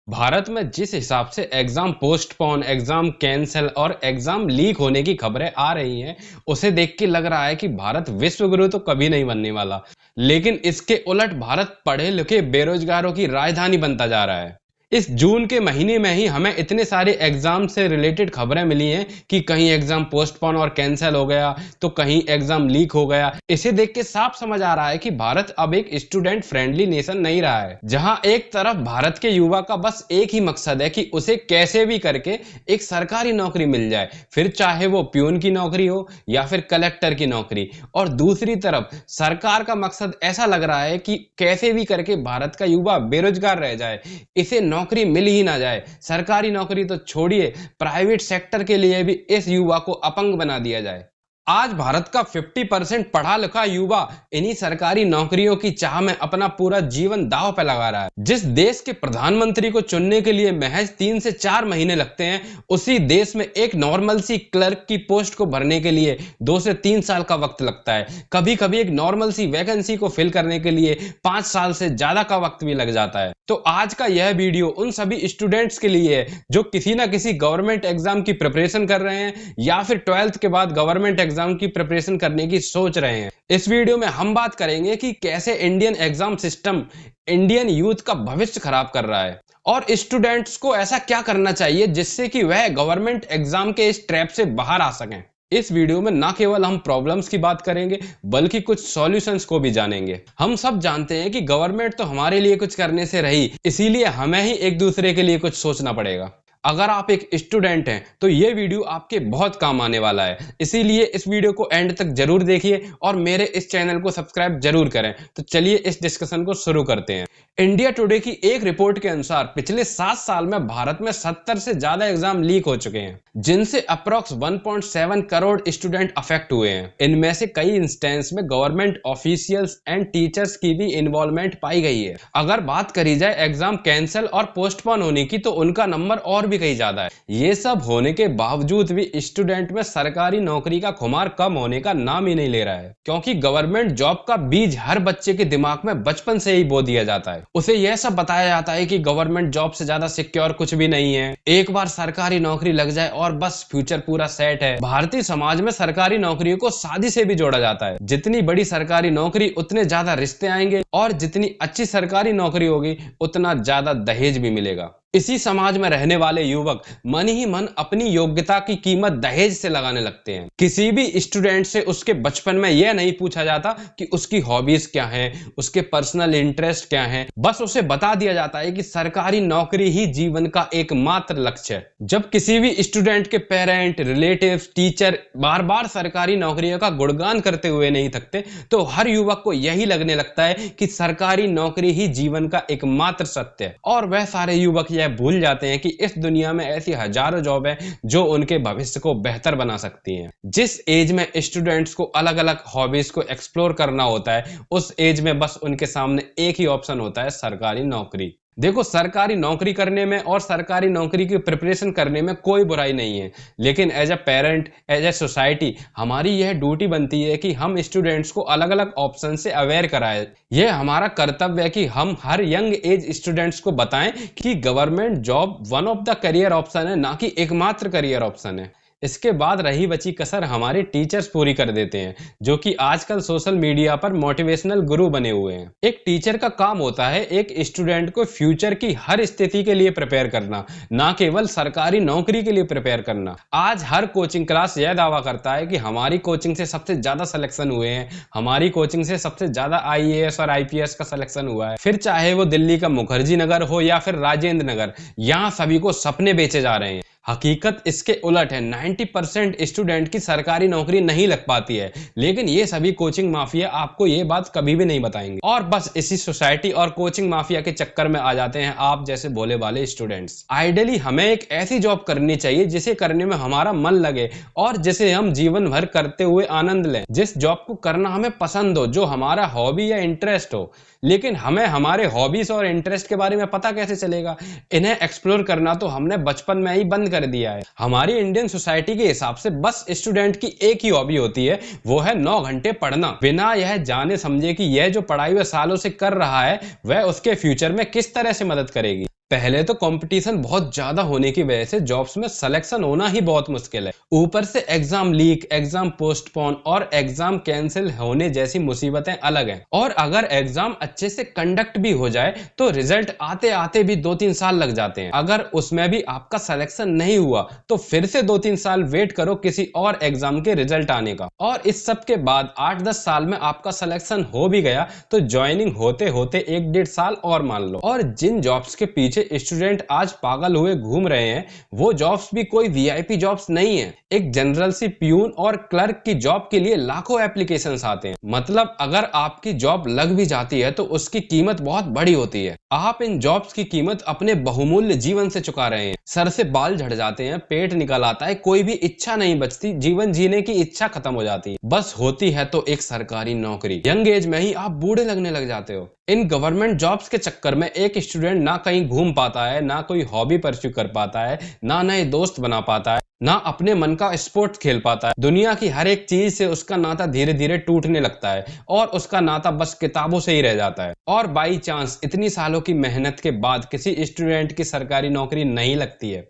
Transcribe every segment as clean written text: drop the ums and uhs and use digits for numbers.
भारत में जिस हिसाब से एग्जाम पोस्टपोन, एग्जाम कैंसिल और एग्जाम लीक होने की खबरें आ रही हैं, उसे देख के लग रहा है कि भारत विश्व गुरु तो कभी नहीं बनने वाला। लेकिन इसके उलट भारत पढ़े लिखे बेरोजगारों की राजधानी बनता जा रहा है। इस जून के महीने में ही हमें इतने सारे एग्जाम से रिलेटेड खबरें मिली हैं कि कहीं एग्जाम पोस्टपोन और कैंसिल हो गया, तो कहीं एग्जाम लीक हो गया। इसे देख के साफ समझ आ रहा है कि भारत अब एक स्टूडेंट फ्रेंडली नेशन नहीं रहा है, जहां एक तरफ भारत के युवा का बस एक ही मकसद है कि उसे कैसे भी करके एक सरकारी नौकरी मिल जाए, फिर चाहे वो प्यून की नौकरी हो या फिर कलेक्टर की नौकरी। और दूसरी तरफ सरकार का मकसद ऐसा लग रहा है कि कैसे भी करके भारत का युवा बेरोजगार रह जाए, इसे नौकरी मिल ही ना जाए। सरकारी नौकरी तो छोड़िए, प्राइवेट सेक्टर के लिए भी इस युवा को अपंग बना दिया जाए। आज भारत का 50% पढ़ा लिखा युवा इन्हीं सरकारी नौकरियों की चाह में अपना पूरा जीवन दांव पे लगा रहा है। जिस देश के प्रधानमंत्री को चुनने के लिए महज 3 से 4 महीने लगते हैं, उसी देश में एक नॉर्मल सी क्लर्क की पोस्ट को भरने के लिए 2 से 3 साल का वक्त लगता है। कभी कभी एक नॉर्मल सी वैकेंसी को फिल करने के लिए 5 साल से ज्यादा का वक्त भी लग जाता है। तो आज का यह वीडियो उन सभी स्टूडेंट्स के लिए है जो किसी ना किसी गवर्नमेंट एग्जाम की प्रिपरेशन कर रहे हैं या फिर 12th के बाद गवर्नमेंट एग्जाम की प्रिपरेशन करने की सोच रहे हैं। इस वीडियो में हम बात करेंगे कि कैसे Indian exam system Indian youth का भविष्य खराब कर रहा है और स्टूडेंट्स को ऐसा क्या करना चाहिए जिससे कि वह गवर्नमेंट एग्जाम के इस ट्रैप से बाहर आ सकें। इस वीडियो में ना केवल हम प्रॉब्लम्स की बात करेंगे बल्कि कुछ सॉल्यूशंस को भी जानेंगे। हम सब जानते हैं कि गवर्नमेंट तो हमारे लिए कुछ करने से रही, इसीलिए हमें ही एक दूसरे के लिए कुछ सोचना पड़ेगा। अगर आप एक स्टूडेंट हैं तो ये वीडियो आपके बहुत काम आने वाला है, इसीलिए इस वीडियो को एंड तक जरूर देखिए और मेरे इस चैनल को सब्सक्राइब जरूर करें। तो चलिए इस डिस्कशन को शुरू करते हैं। इंडिया टुडे की एक रिपोर्ट के अनुसार पिछले 7 साल में भारत में 70 से ज्यादा एग्जाम लीक हो चुके हैं, जिनसे अप्रॉक्स 1.7 करोड़ स्टूडेंट अफेक्ट हुए हैं। इनमें से कई इंस्टेंस में गवर्नमेंट ऑफिशियल्स एंड टीचर्स की भी इन्वॉल्वमेंट पाई गई है। अगर बात करी जाए एग्जाम कैंसिल और पोस्टपोन होने की, तो उनका नंबर और भी कहीं ज्यादा है। ये सब होने के बावजूद भी स्टूडेंट में सरकारी नौकरी का खुमार कम होने का नाम ही नहीं ले रहा है, क्योंकि गवर्नमेंट जॉब का बीज हर बच्चे के दिमाग में बचपन से ही बो दिया जाता है। उसे यह सब बताया जाता है कि गवर्नमेंट जॉब से ज्यादा सिक्योर कुछ भी नहीं है, एक बार सरकारी नौकरी लग जाए और बस फ्यूचर पूरा सेट है। भारतीय समाज में सरकारी नौकरियों को शादी से भी जोड़ा जाता है। जितनी बड़ी सरकारी नौकरी उतने ज्यादा रिश्ते आएंगे और जितनी अच्छी सरकारी नौकरी होगी उतना ज्यादा दहेज भी मिलेगा। इसी समाज में रहने वाले युवक मन ही मन अपनी योग्यता की कीमत दहेज से लगाने लगते हैं। किसी भी स्टूडेंट से उसके बचपन में यह नहीं पूछा जाता कि उसकी हॉबीज क्या हैं, उसके पर्सनल इंटरेस्ट क्या हैं, बस उसे बता दिया जाता है कि सरकारी नौकरी ही जीवन का एकमात्र लक्ष्य है। जब किसी भी स्टूडेंट के पेरेंट, रिलेटिव्स, टीचर बार बार सरकारी नौकरियों का गुणगान करते हुए नहीं थकते, तो हर युवक को यही लगने लगता है कि सरकारी नौकरी ही जीवन का एकमात्र सत्य है। और वह सारे युवक भूल जाते हैं कि इस दुनिया में ऐसी हजारों जॉब है जो उनके भविष्य को बेहतर बना सकती हैं। जिस एज में स्टूडेंट्स को अलग अलग हॉबीज को एक्सप्लोर करना होता है, उस एज में बस उनके सामने एक ही ऑप्शन होता है, सरकारी नौकरी। देखो, सरकारी नौकरी करने में और सरकारी नौकरी की प्रिपरेशन करने में कोई बुराई नहीं है, लेकिन as a parent, as a society हमारी यह ड्यूटी बनती है कि हम स्टूडेंट्स को अलग अलग ऑप्शन से अवेयर कराएं। यह हमारा कर्तव्य है कि हम हर यंग एज स्टूडेंट्स को बताएं कि government job one of the career option है, ना कि एकमात्र करियर ऑप्शन है। इसके बाद रही बची कसर हमारे टीचर्स पूरी कर देते हैं, जो कि आजकल सोशल मीडिया पर मोटिवेशनल गुरु बने हुए हैं। एक टीचर का काम होता है एक स्टूडेंट को फ्यूचर की हर स्थिति के लिए प्रिपेयर करना, ना केवल सरकारी नौकरी के लिए प्रिपेयर करना। आज हर कोचिंग क्लास यह दावा करता है कि हमारी कोचिंग से सबसे ज्यादा सिलेक्शन हुए हैं, हमारी कोचिंग से सबसे ज्यादा IAS और IPS का सिलेक्शन हुआ है। फिर चाहे वो दिल्ली का मुखर्जी नगर हो या फिर राजेंद्र नगर, यहाँ सभी को सपने बेचे जा रहे हैं। हकीकत इसके उलट है, 90% स्टूडेंट की सरकारी नौकरी नहीं लग पाती है, लेकिन ये सभी कोचिंग माफिया आपको ये बात कभी भी नहीं बताएंगे और बस इसी सोसाइटी और कोचिंग माफिया के चक्कर में आ जाते हैं आप जैसे भोले भाले स्टूडेंट्स। आइडियली हमें एक ऐसी जॉब करनी चाहिए जिसे करने में हमारा मन लगे और जिसे हम जीवन भर करते हुए आनंद लें। जिस जॉब को करना हमें पसंद हो, जो हमारा हॉबी या इंटरेस्ट हो। लेकिन हमें हमारे हॉबीज और इंटरेस्ट के बारे में पता कैसे चलेगा? इन्हें एक्सप्लोर करना तो हमने बचपन में ही बंद कर दिया है। हमारी इंडियन सोसाइटी के हिसाब से बस स्टूडेंट की एक ही हॉबी होती है, वो है 9 घंटे पढ़ना, बिना यह जाने समझे कि यह जो पढ़ाई वह सालों से कर रहा है वह उसके फ्यूचर में किस तरह से मदद करेगी। पहले तो कंपटीशन बहुत ज्यादा होने की वजह से जॉब्स में सिलेक्शन होना ही बहुत मुश्किल है। ऊपर से एग्जाम लीक, एग्जाम पोस्टपोन और एग्जाम कैंसिल होने जैसी मुसीबतें अलग हैं। और अगर एग्जाम अच्छे से कंडक्ट भी हो जाए तो रिजल्ट आते आते भी 2-3 साल लग जाते हैं। अगर उसमें भी आपका सिलेक्शन नहीं हुआ तो फिर से 2-3 साल वेट करो किसी और एग्जाम के रिजल्ट आने का। और इस सब के बाद 8-10 साल में आपका सिलेक्शन हो भी गया तो ज्वाइनिंग होते होते 1-1.5 साल और मान लो। और जिन जॉब्स के पीछे स्टूडेंट आज पागल हुए घूम रहे हैं वो जॉब्स भी कोई वीआईपी जॉब्स नहीं है। एक जनरल सी प्यून और क्लर्क की जॉब के लिए लाखों एप्लीकेशंस आते हैं। मतलब अगर आपकी जॉब लग भी जाती है तो उसकी कीमत बहुत बड़ी होती है। आप इन जॉब्स की कीमत अपने बहुमूल्य जीवन से चुका रहे हैं। सर से बाल झड़ जाते हैं, पेट निकल आता है, कोई भी इच्छा नहीं बचती, जीवन जीने की इच्छा खत्म हो जाती है। बस होती है तो एक सरकारी नौकरी। यंग एज में ही आप बूढ़े लगने लग जाते हो। इन गवर्नमेंट जॉब्स के चक्कर में एक स्टूडेंट ना कहीं घूम पाता है, ना कोई हॉबी परस्यू कर पाता है, ना नए दोस्त बना पाता है, ना अपने मन का स्पोर्ट्स खेल पाता है। दुनिया की हर एक चीज से उसका नाता धीरे धीरे टूटने लगता है और उसका नाता बस किताबों से ही रह जाता है। और बाई चांस इतनी सालों की मेहनत के बाद किसी स्टूडेंट की सरकारी नौकरी नहीं लगती है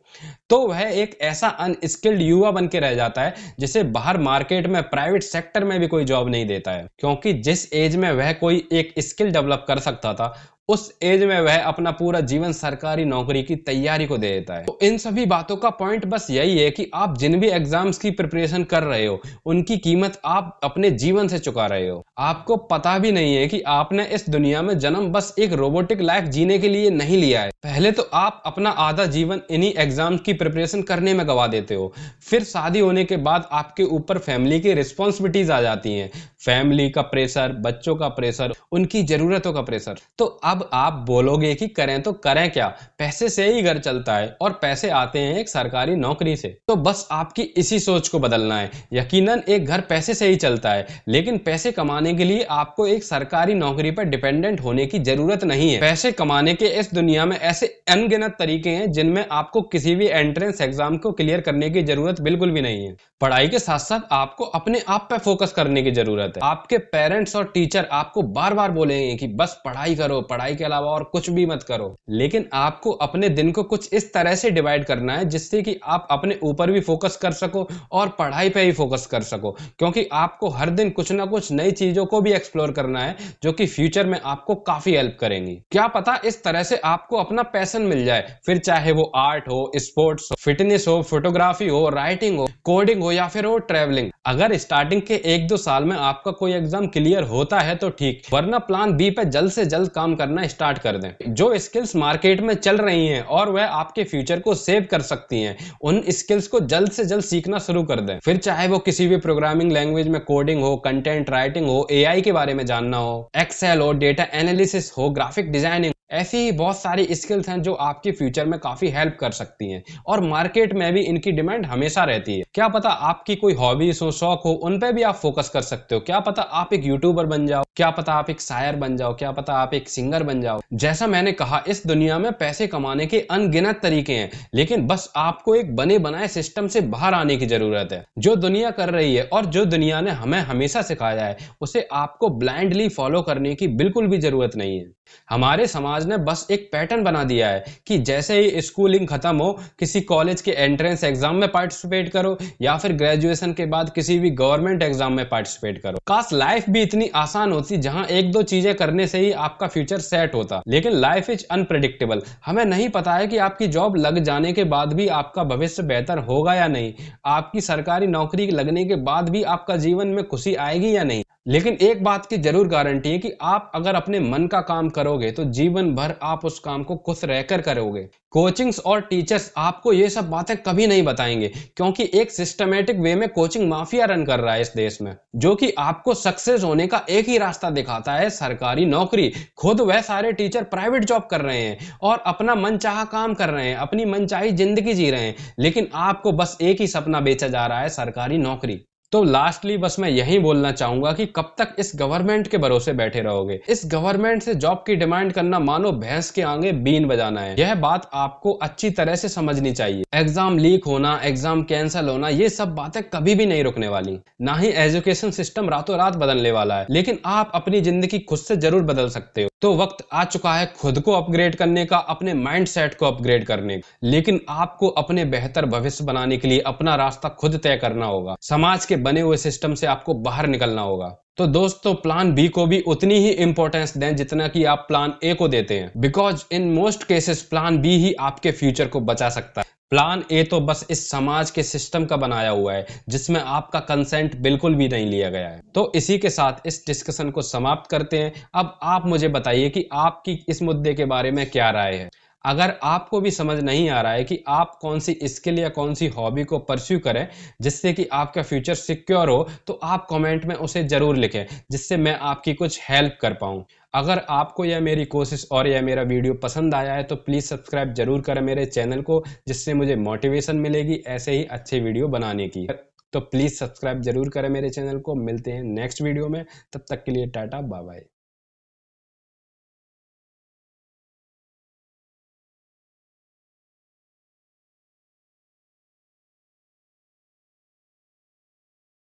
तो वह एक ऐसा अनस्किल्ड युवा बन के रह जाता है जिसे बाहर मार्केट में, प्राइवेट सेक्टर में भी कोई जॉब नहीं देता है। क्योंकि जिस एज में वह कोई एक स्किल डेवलप कर सकता था उस एज में वह अपना पूरा जीवन सरकारी नौकरी की तैयारी को दे देता है। तो इन सभी बातों का पॉइंट बस यही है कि आप जिन भी एग्जाम्स की प्रिपरेशन कर रहे हो उनकी कीमत आप अपने जीवन से चुका रहे हो। आपको पता भी नहीं है कि आपने इस दुनिया में जन्म बस एक रोबोटिक लाइफ जीने के लिए नहीं लिया है। पहले तो आप अपना आधा जीवन इन्हीं एग्जाम्स की प्रिपरेशन करने में गवा देते हो। फिर शादी होने के बाद आपके ऊपर फैमिली की रिस्पॉन्सिबिलिटीज आ जाती हैं। फैमिली का प्रेशर, बच्चों का प्रेशर, उनकी जरूरतों का प्रेशर। तो अब आप बोलोगे कि करें तो करें क्या, पैसे से ही घर चलता है और पैसे आते हैं एक सरकारी नौकरी से। तो बस आपकी इसी सोच को बदलना है। यकीनन एक घर पैसे से ही चलता है, लेकिन पैसे कमाने के लिए आपको एक सरकारी नौकरी पर डिपेंडेंट होने की जरूरत नहीं है। पैसे कमाने के इस दुनिया में ऐसे अनगिनत तरीके हैं जिनमें आपको किसी भी एंट्रेंस एग्जाम को क्लियर करने की जरूरत बिल्कुल भी नहीं है। पढ़ाई के साथ साथ आपको अपने आप पे फोकस करने की जरूरत है। आपके पेरेंट्स और टीचर आपको बार बार बोलेंगे कि बस पढ़ाई करो, पढ़ाई के अलावा और कुछ भी मत करो। लेकिन आपको अपने दिन को कुछ इस तरह से डिवाइड करना है जिससे कि आप अपने ऊपर भी फोकस कर सको और पढ़ाई पे ही फोकस कर सको। क्योंकि आपको हर दिन कुछ ना कुछ नई चीजों को भी एक्सप्लोर करना है जो कि फ्यूचर में आपको काफी हेल्प करेंगी। क्या पता इस तरह से आपको अपना पैशन मिल जाए, फिर चाहे वो आर्ट हो, स्पोर्ट्स हो, फिटनेस हो, फोटोग्राफी हो, राइटिंग हो, कोडिंग हो या फिर हो ट्रैवलिंग। अगर स्टार्टिंग के 1-2 साल में आपका कोई एग्जाम क्लियर होता है तो ठीक, वरना प्लान बी पे जल्द से जल्द काम करना स्टार्ट कर दें। जो स्किल्स मार्केट में चल रही हैं और वह आपके फ्यूचर को सेव कर सकती हैं, उन स्किल्स को जल्द से जल्द सीखना शुरू कर दें। फिर चाहे वो किसी भी प्रोग्रामिंग लैंग्वेज में कोडिंग हो, कंटेंट राइटिंग हो, एआई के बारे में जानना हो, एक्सेल हो, डेटा एनालिसिस हो, ग्राफिक डिजाइनिंग, ऐसी ही बहुत सारी स्किल्स हैं जो आपके फ्यूचर में काफी हेल्प कर सकती हैं। और मार्केट में भी इनकी डिमांड हमेशा रहती है। क्या पता आपकी कोई हॉबीज हो, शौक हो, उन पे भी आप फोकस कर सकते हो। क्या पता आप एक यूट्यूबर बन जाओ, क्या पता आप एक शायर बन जाओ, क्या पता आप एक सिंगर बन जाओ। जैसा मैंने कहा, इस दुनिया में पैसे कमाने के अनगिनत तरीके हैं, लेकिन बस आपको एक बने बनाए सिस्टम से बाहर आने की जरूरत है। जो दुनिया कर रही है और जो दुनिया ने हमें हमेशा सिखाया है उसे आपको ब्लाइंडली फॉलो करने की बिल्कुल भी जरूरत नहीं है। हमारे समाज ने बस एक पैटर्न बना दिया है कि जैसे ही स्कूलिंग खत्म हो किसी कॉलेज के एंट्रेंस एग्जाम में पार्टिसिपेट करो या फिर ग्रेजुएशन के बाद किसी भी गवर्नमेंट एग्जाम में पार्टिसिपेट करो। काश लाइफ भी इतनी आसान होती जहां 1-2 चीजें करने से ही आपका फ्यूचर सेट होता। लेकिन लाइफ इज अनप्रेडिक्टेबल। हमें नहीं पता है कि आपकी जॉब लग जाने के बाद भी आपका भविष्य बेहतर होगा या नहीं, आपकी सरकारी नौकरी लगने के बाद भी आपका जीवन में खुशी आएगी या नहीं। लेकिन एक बात की जरूर गारंटी है कि आप अगर अपने मन का काम करोगे तो जीवन भर आप उस काम को खुश रहकर करोगे। कोचिंग्स और टीचर्स आपको ये सब बातें कभी नहीं बताएंगे, क्योंकि एक सिस्टमेटिक वे में कोचिंग माफिया रन कर रहा है इस देश में, जो कि आपको सक्सेस होने का एक ही रास्ता दिखाता है, सरकारी नौकरी। खुद वह सारे टीचर प्राइवेट जॉब कर रहे हैं और अपना मनचाहा काम कर रहे हैं, अपनी मनचाही जिंदगी जी रहे हैं, लेकिन आपको बस एक ही सपना बेचा जा रहा है, सरकारी नौकरी। तो लास्टली बस मैं यही बोलना चाहूंगा कि कब तक इस गवर्नमेंट के भरोसे बैठे रहोगे। इस गवर्नमेंट से जॉब की डिमांड करना मानो भैंस के आगे बीन बजाना है। यह बात आपको अच्छी तरह से समझनी चाहिए। एग्जाम लीक होना, एग्जाम कैंसिल होना, ये सब बातें कभी भी नहीं रुकने वाली। ना ही एजुकेशन सिस्टम रातों रात बदलने वाला है, लेकिन आप अपनी जिंदगी खुद से जरूर बदल सकते हो। तो वक्त आ चुका है खुद को अपग्रेड करने का, अपने माइंडसेट को अपग्रेड करने का। लेकिन आपको अपने बेहतर भविष्य बनाने के लिए अपना रास्ता खुद तय करना होगा। समाज के बने हुए सिस्टम से आपको बाहर निकलना होगा। तो दोस्तों, प्लान बी को भी उतनी ही इंपॉर्टेंस दें जितना कि आप प्लान ए को देते हैं, because in most cases plan B ही आपके फ्यूचर को बचा सकता है। प्लान ए तो बस इस समाज के सिस्टम का बनाया हुआ है जिसमें आपका कंसेंट बिल्कुल भी नहीं लिया गया है। तो इसी के साथ इस डिस्कशन को समाप्त करते हैं। अब आप मुझे बताइए कि आपकी इस मुद्दे के बारे में क्या राय है। अगर आपको भी समझ नहीं आ रहा है कि आप कौन सी स्किल या कौन सी हॉबी को परस्यू करें जिससे कि आपका फ्यूचर सिक्योर हो, तो आप कमेंट में उसे जरूर लिखें जिससे मैं आपकी कुछ हेल्प कर पाऊं। अगर आपको यह मेरी कोशिश और यह मेरा वीडियो पसंद आया है तो प्लीज़ सब्सक्राइब जरूर करें मेरे चैनल को, जिससे मुझे मोटिवेशन मिलेगी ऐसे ही अच्छे वीडियो बनाने की। तो प्लीज़ सब्सक्राइब जरूर करें मेरे चैनल को। मिलते हैं नेक्स्ट वीडियो में, तब तक के लिए टाटा बाय बाय।